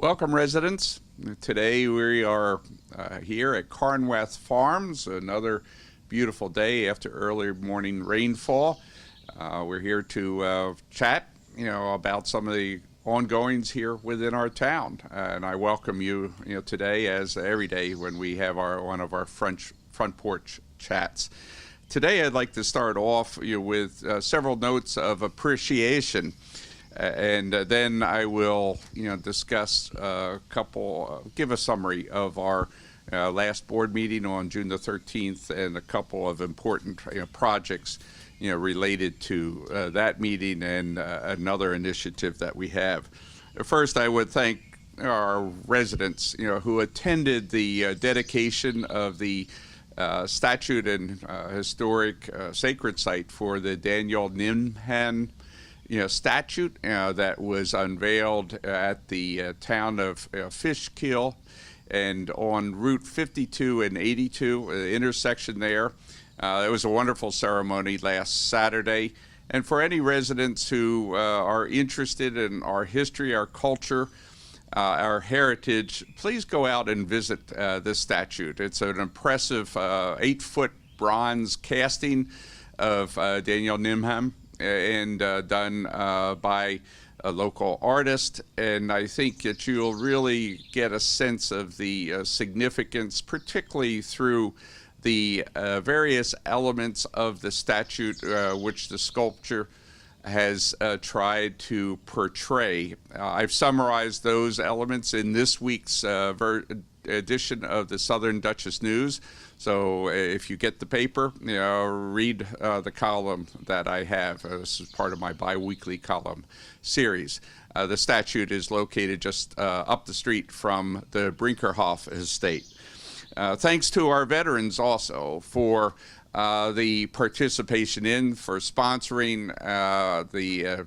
Welcome, residents. Today we are here at Carnwath Farms, another beautiful day after early morning rainfall. We're here to chat, about some of the ongoings here within our town, and I welcome you, today as every day when we have one of our front porch chats. Today, I'd like to start off with several notes of appreciation. And then I will, discuss give a summary of our last board meeting on June the 13th and a couple of important projects, related to that meeting and another initiative that we have. First, I would thank our residents, who attended the dedication of the statute and historic sacred site for the Daniel Nimhan statute that was unveiled at the town of Fishkill and on Route 52 and 82, the intersection there. It was a wonderful ceremony last Saturday. And for any residents who are interested in our history, our culture, our heritage, please go out and visit this statute. It's an impressive 8-foot bronze casting of Daniel Nimham, and done by a local artist, and I think that you'll really get a sense of the significance, particularly through the various elements of the statute which the sculpture has tried to portray. I've summarized those elements in this week's edition of the Southern Dutchess News. So if you get the paper, read the column that I have. This is part of my bi-weekly column series. The statute is located just up the street from the Brinkerhoff estate. Thanks to our veterans also for the participation for sponsoring the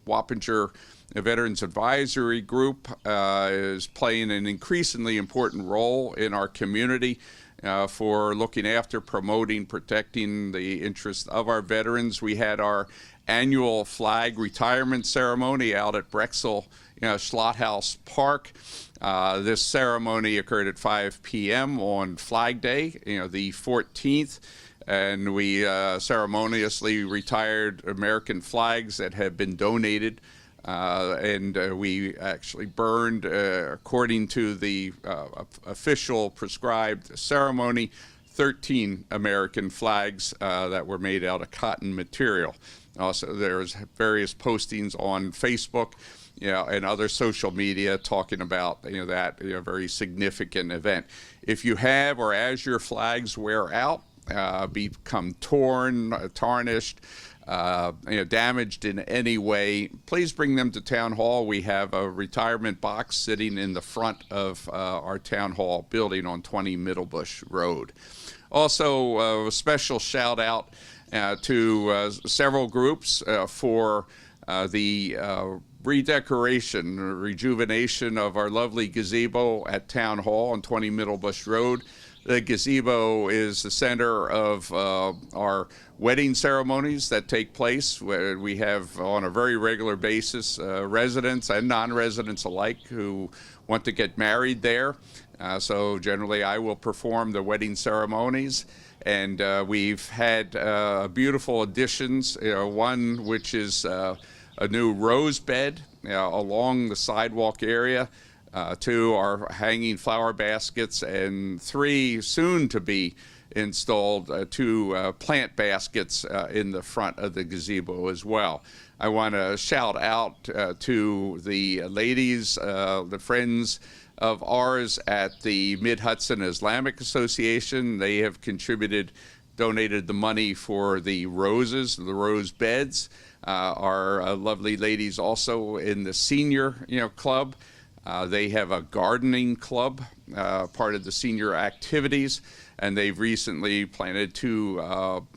Wappinger Veterans Advisory Group is playing an increasingly important role in our community for looking after, promoting, protecting the interests of our veterans. We had our annual flag retirement ceremony out at Brexel Schlotthouse Park. This ceremony occurred at 5 p.m. on Flag Day, the 14th. And we ceremoniously retired American flags that had been donated. We actually burned, according to the official prescribed ceremony, 13 American flags that were made out of cotton material. Also, there's various postings on Facebook, and other social media talking about that very significant event. If you have, or as your flags wear out, become torn, tarnished, damaged in any way, please bring them to Town Hall. We have a retirement box sitting in the front of our Town Hall building on 20 Middlebush Road. Also, a special shout out to several groups for the redecoration, rejuvenation of our lovely gazebo at Town Hall on 20 Middlebush Road. The gazebo is the center of our wedding ceremonies that take place, where we have on a very regular basis residents and non-residents alike who want to get married there. So generally I will perform the wedding ceremonies, and we've had beautiful additions, one which is a new rose bed along the sidewalk area. 2 are hanging flower baskets, and 3 soon to be installed 2 plant baskets in the front of the gazebo as well. I want to shout out to the ladies, the friends of ours at the Mid-Hudson Islamic Association. They have donated the money for the roses, the rose beds. Our lovely ladies also in the senior club. They have a gardening club, part of the senior activities, and they've recently planted 2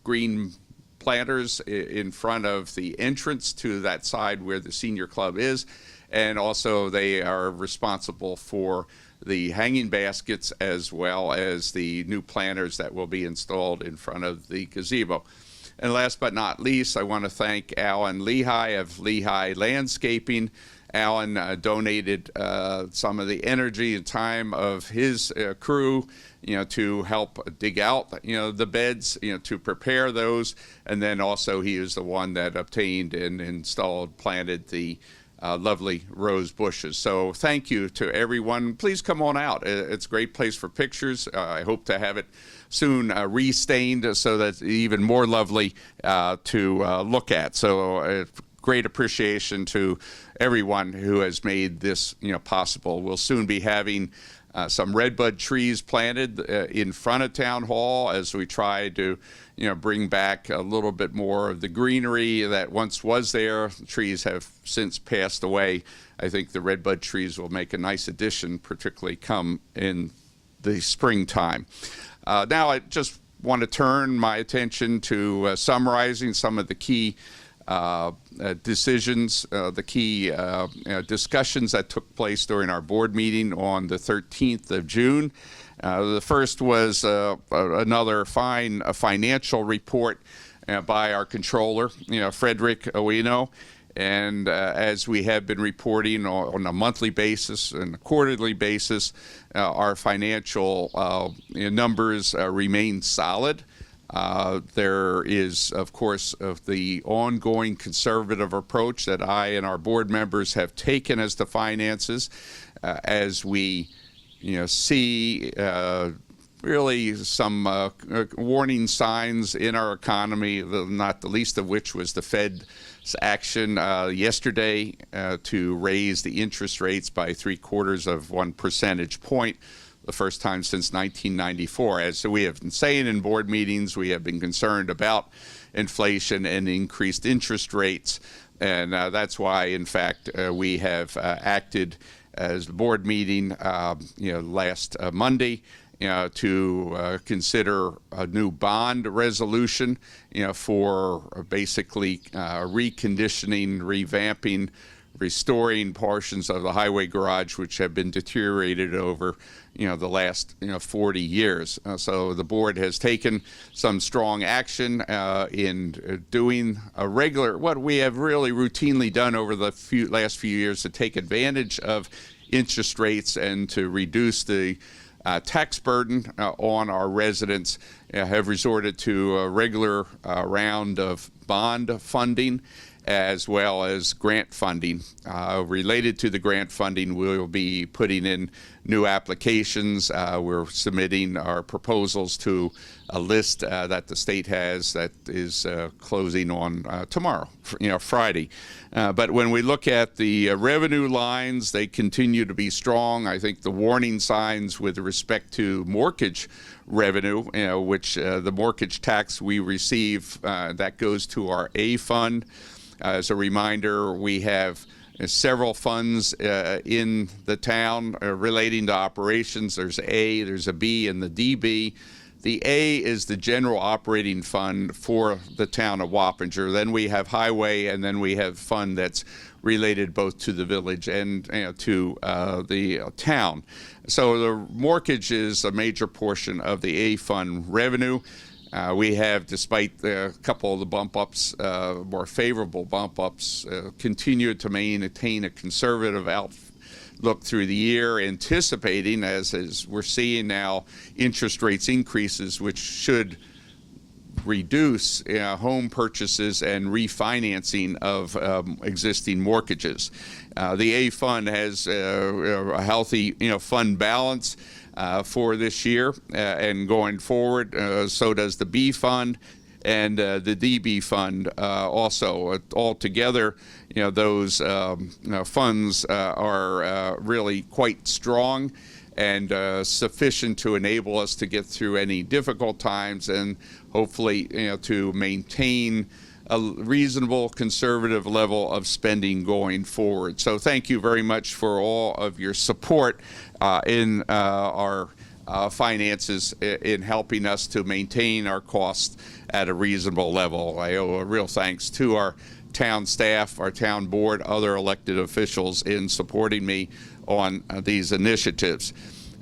green planters in front of the entrance to that side where the senior club is, and also they are responsible for the hanging baskets as well as the new planters that will be installed in front of the gazebo. And last but not least, I want to thank Alan Lehigh of Lehigh Landscaping Alan donated some of the energy and time of his crew, to help dig out, the beds, to prepare those. And then also he is the one that obtained and installed, planted the lovely rose bushes. So thank you to everyone. Please come on out. It's a great place for pictures. I hope to have it soon restained so that it's even more lovely to look at. So great appreciation to everyone who has made this possible. We'll soon be having some redbud trees planted in front of Town Hall as we try to bring back a little bit more of the greenery that once was there. The trees have since passed away. I think the redbud trees will make a nice addition, particularly come in the springtime. Now I just want to turn my attention to summarizing some of the key decisions, the key discussions that took place during our board meeting on the 13th of June. The first was another fine financial report by our controller, Frederick Owino. And as we have been reporting on a monthly basis and a quarterly basis, our financial numbers remain solid. There is, of course, the ongoing conservative approach that I and our board members have taken as to finances, as we, see really some warning signs in our economy, not the least of which was the Fed's action yesterday to raise the interest rates by 0.75 percentage point. The first time since 1994. As we have been saying in board meetings, we have been concerned about inflation and increased interest rates, and that's why, in fact, we have acted as the board meeting, last Monday, to consider a new bond resolution, for basically reconditioning, revamping, restoring portions of the highway garage which have been deteriorated over the last 40 years. So the board has taken some strong action in doing a regular, what we have really routinely done over the last few years, to take advantage of interest rates and to reduce the tax burden on our residents. Have resorted to a regular round of bond funding as well as grant funding. Related to the grant funding, we'll be putting in new applications. We're submitting our proposals to a list that the state has that is closing on tomorrow, Friday. But when we look at the revenue lines, they continue to be strong. I think the warning signs with respect to mortgage revenue, which the mortgage tax we receive, that goes to our A fund. As a reminder, we have several funds in the town relating to operations. There's A, there's a B, and the DB. The A is the general operating fund for the town of Wappinger. Then we have highway, and then we have fund that's related both to the village and to the town. So the mortgage is a major portion of the A fund revenue. We have, despite a couple of the bump ups, more favorable bump ups, continued to maintain a conservative outlook through the year, anticipating, as we're seeing now, interest rates increases, which should reduce home purchases and refinancing of existing mortgages. The A fund has a healthy, fund balance for this year and going forward. So does the B fund and the DB fund also. Altogether, those funds are really quite strong and sufficient to enable us to get through any difficult times and hopefully to maintain a reasonable conservative level of spending going forward. So thank you very much for all of your support in our finances in helping us to maintain our costs at a reasonable level. I owe a real thanks to our town staff, our town board, other elected officials in supporting me on these initiatives.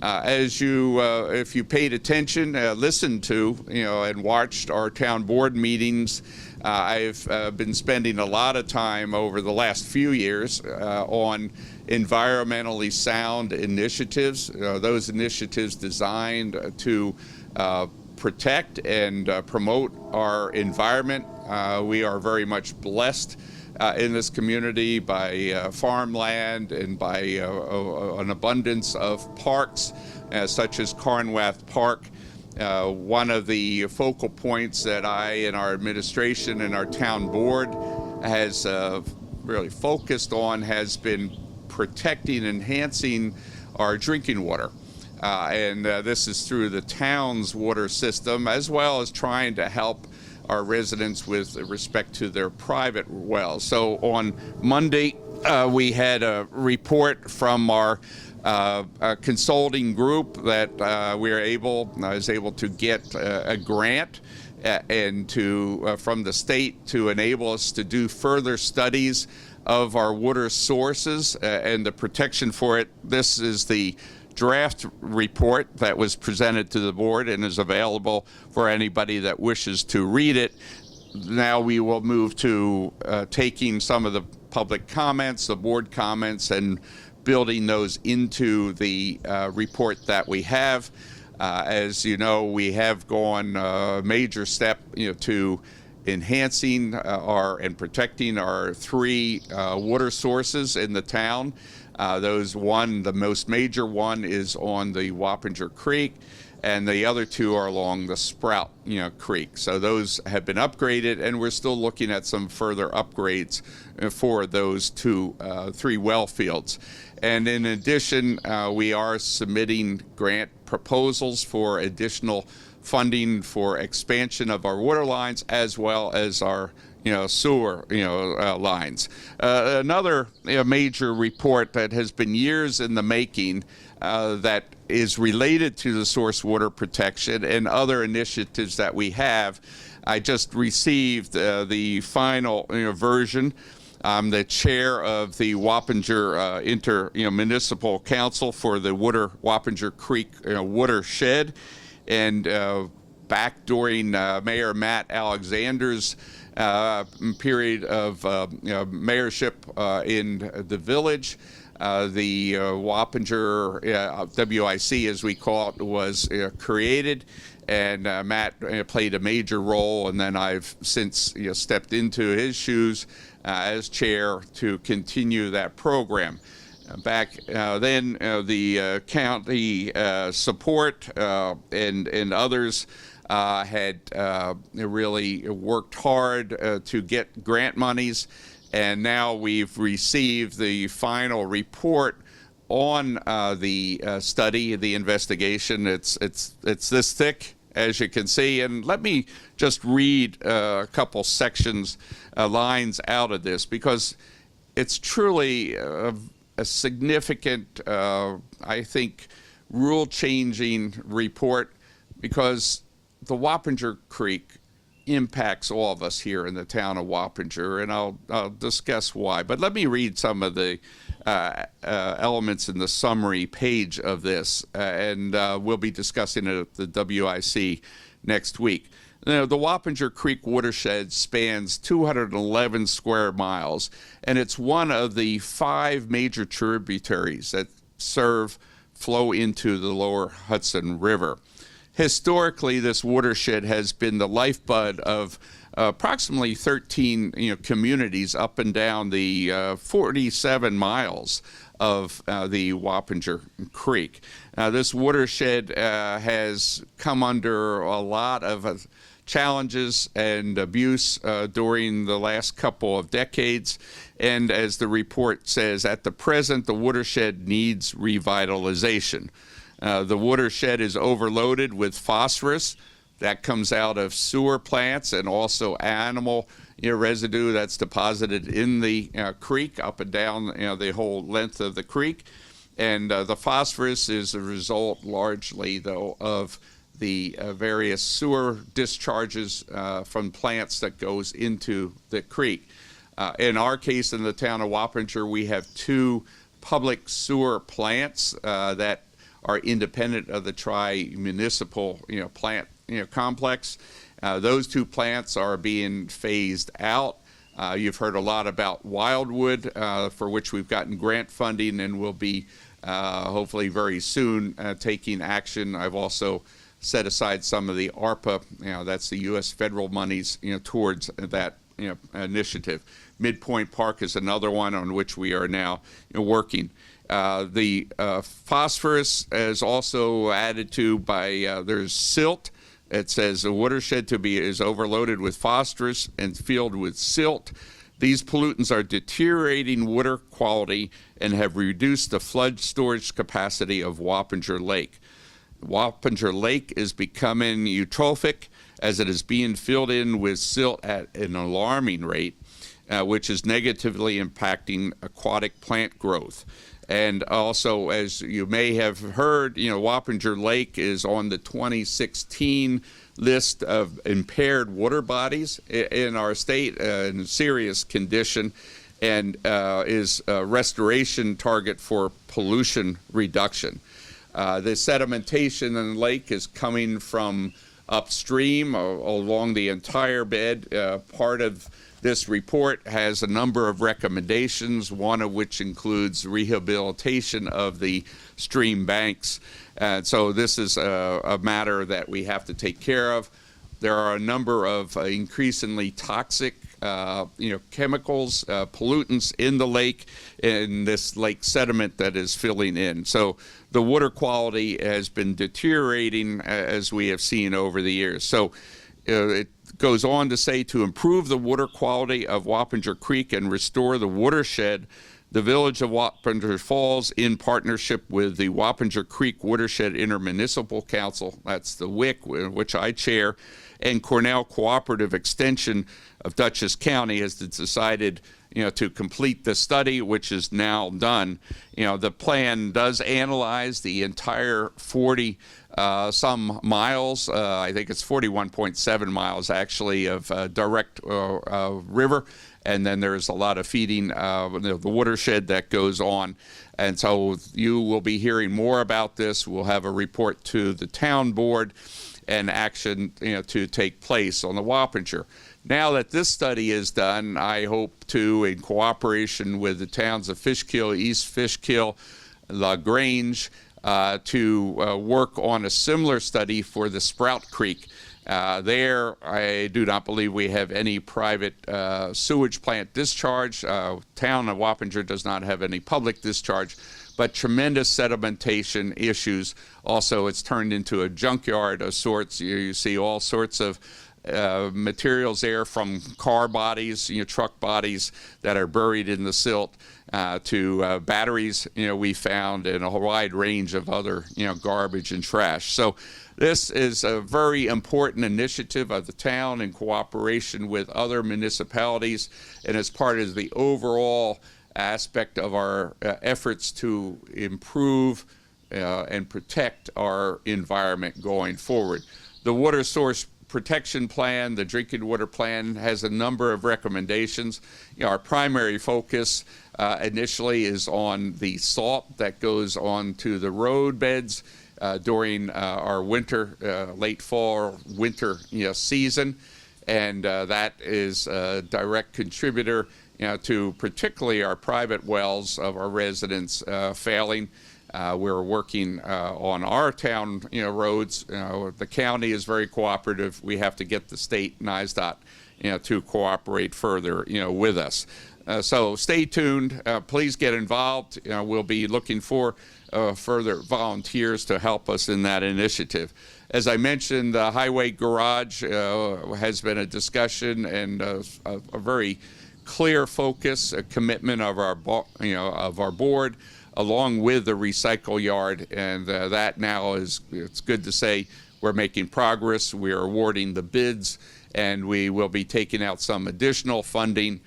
As you, if you paid attention, listened to, and watched our town board meetings I've been spending a lot of time over the last few years on environmentally sound initiatives, those initiatives designed to protect and promote our environment. We are very much blessed in this community by farmland and by an abundance of parks, such as Carnwath Park. One of the focal points that I and our administration and our town board has really focused on has been protecting and enhancing our drinking water. And this is through the town's water system, as well as trying to help our residents with respect to their private wells. So on Monday, we had a report from our consulting group that was able to get a grant and from the state to enable us to do further studies of our water sources and the protection for it. This is the draft report that was presented to the board and is available for anybody that wishes to read it. Now we will move to taking some of the public comments, the board comments, and building those into the report that we have. As you know, we have gone a major step, to enhancing and protecting our three water sources in the town. The most major one is on the Wappinger Creek, and the other two are along the Sprout, Creek. So those have been upgraded, and we're still looking at some further upgrades for those three well fields. And in addition, we are submitting grant proposals for additional funding for expansion of our water lines, as well as our sewer lines. Another major report that has been years in the making that is related to the source water protection and other initiatives that we have. I just received the final version. I'm the chair of the Wappinger Municipal Council for the Wappinger Creek watershed, and back during Mayor Matt Alexander's period of mayorship in the village, the Wappinger WIC, as we call it, was created, and Matt played a major role, and then I've since stepped into his shoes as chair to continue that program. Back then, the county support and others had really worked hard to get grant monies, and now we've received the final report on the study, the investigation. It's this thick, as you can see, and let me just read a couple sections, lines out of this, because it's truly a significant, I think, rule-changing report, because the Wappinger Creek impacts all of us here in the town of Wappinger, and I'll discuss why. But let me read some of the elements in the summary page of this, and we'll be discussing it at the WIC next week. The Wappinger Creek watershed spans 211 square miles, and it's one of the 5 major tributaries that flow into the lower Hudson River. Historically, this watershed has been the lifeblood of approximately 13 communities up and down the 47 miles of the Wappinger Creek. This watershed has come under a lot of challenges and abuse during the last couple of decades, and as the report says, at the present, the watershed needs revitalization. The watershed is overloaded with phosphorus that comes out of sewer plants and also animal residue that's deposited in the creek up and down the whole length of the creek. And the phosphorus is a result largely, though, of the various sewer discharges from plants that goes into the creek. In our case, in the town of Wappinger, we have 2 public sewer plants that are independent of the tri-municipal plant complex. Those two plants are being phased out. You've heard a lot about Wildwood, for which we've gotten grant funding and will be hopefully very soon taking action. I've also set aside some of the ARPA, that's the U.S. federal monies, towards that initiative. Midpoint Park is another one on which we are now working. The phosphorus is also added to by there's silt. It says the watershed is overloaded with phosphorus and filled with silt. These pollutants are deteriorating water quality and have reduced the flood storage capacity of Wappinger Lake. Wappinger Lake is becoming eutrophic as it is being filled in with silt at an alarming rate, which is negatively impacting aquatic plant growth. And also, as you may have heard, Wappinger Lake is on the 2016 list of impaired water bodies in our state, in serious condition, and is a restoration target for pollution reduction. The sedimentation in the lake is coming from upstream along the entire bed. Part of this report has a number of recommendations, one of which includes rehabilitation of the stream banks. So this is a matter that we have to take care of. There are a number of increasingly toxic chemicals, pollutants in the lake, in this lake sediment that is filling in. So the water quality has been deteriorating as we have seen over the years. So it goes on to say, to improve the water quality of Wappinger Creek and restore the watershed, the Village of Wappinger Falls, in partnership with the Wappinger Creek Watershed Intermunicipal Council, that's the WIC, which I chair, and Cornell Cooperative Extension of Dutchess County, has decided to complete the study, which is now done. The plan does analyze the entire 40 some miles, I think it's 41.7 miles actually, of direct river, and then there's a lot of feeding the watershed that goes on. And so you will be hearing more about this. We'll have a report to the town board and action to take place on the Wappinger. Now that this study is done, I hope to, in cooperation with the towns of Fishkill, East Fishkill, LaGrange, to work on a similar study for the Sprout Creek. There, I do not believe we have any private sewage plant discharge. Town of Wappinger does not have any public discharge, but tremendous sedimentation issues. Also, it's turned into a junkyard of sorts. You see all sorts of materials there, from car bodies, truck bodies that are buried in the silt, to batteries, we found, and a wide range of other, garbage and trash. So this is a very important initiative of the town in cooperation with other municipalities, and as part of the overall aspect of our efforts to improve and protect our environment going forward. The water source protection plan, the drinking water plan, has a number of recommendations. Our primary focus initially is on the salt that goes onto the road beds during our winter, late fall, winter season, and that is a direct contributor to particularly our private wells of our residents failing. We're working on our town roads. The county is very cooperative. We have to get the state and ISDOT to cooperate further with us. So stay tuned. Please get involved. We'll be looking for further volunteers to help us in that initiative. As I mentioned, the highway garage has been a discussion and a very clear focus, a commitment of our board, along with the recycle yard, and that now it's good to say we're making progress. We are awarding the bids, and we will be taking out some additional funding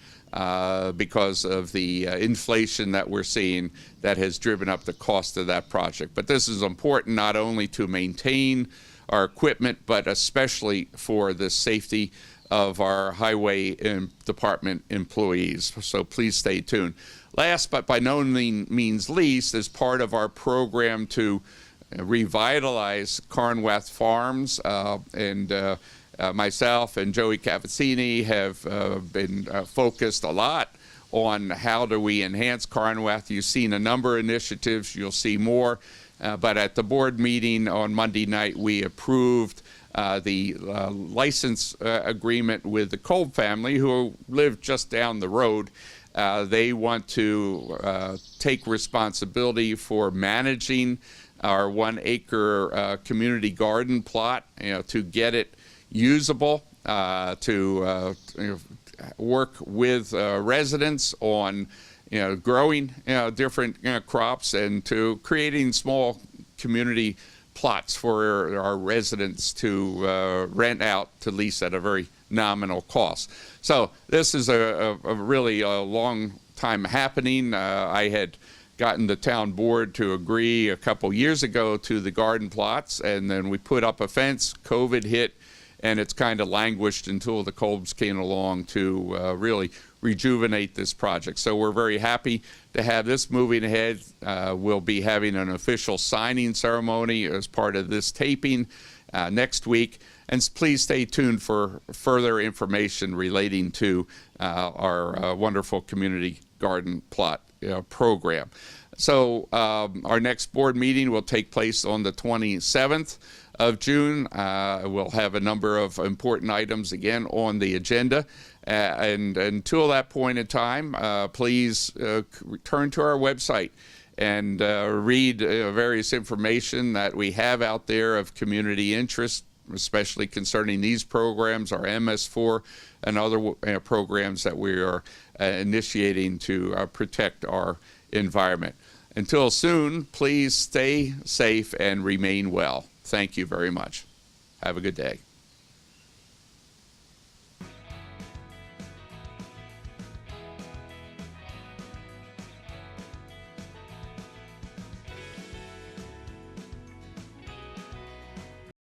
because of the inflation that we're seeing that has driven up the cost of that project. But this is important not only to maintain our equipment, but especially for the safety of our highway department employees. So please stay tuned. Last, but by no means least, as part of our program to revitalize Carnwath Farms, and myself and Joey Cavazzini have been focused a lot on how do we enhance Carnwath. You've seen a number of initiatives. You'll see more. But at the board meeting on Monday night, we approved the license agreement with the Kolb family, who live just down the road. They want to take responsibility for managing our 1 acre community garden plot, to get it usable, to work with residents on growing different crops, and to creating small community plots for our residents to rent out, to lease at a very nominal cost. So this is a really long time happening. I had gotten the town board to agree a couple years ago to the garden plots, and then we put up a fence. COVID hit, and it's kind of languished until the Kolbs came along to really rejuvenate this project. So we're very happy to have this moving ahead. We'll be having an official signing ceremony as part of this taping next week. And please stay tuned for further information relating to our wonderful community garden plot program. So our next board meeting will take place on the 27th of June. We'll have a number of important items again on the agenda. And until that point in time, please return to our website and read various information that we have out there of community interest, especially concerning these programs, our MS4 and other programs that we are initiating to protect our environment. Until soon, please stay safe and remain well. Thank you very much. Have a good day.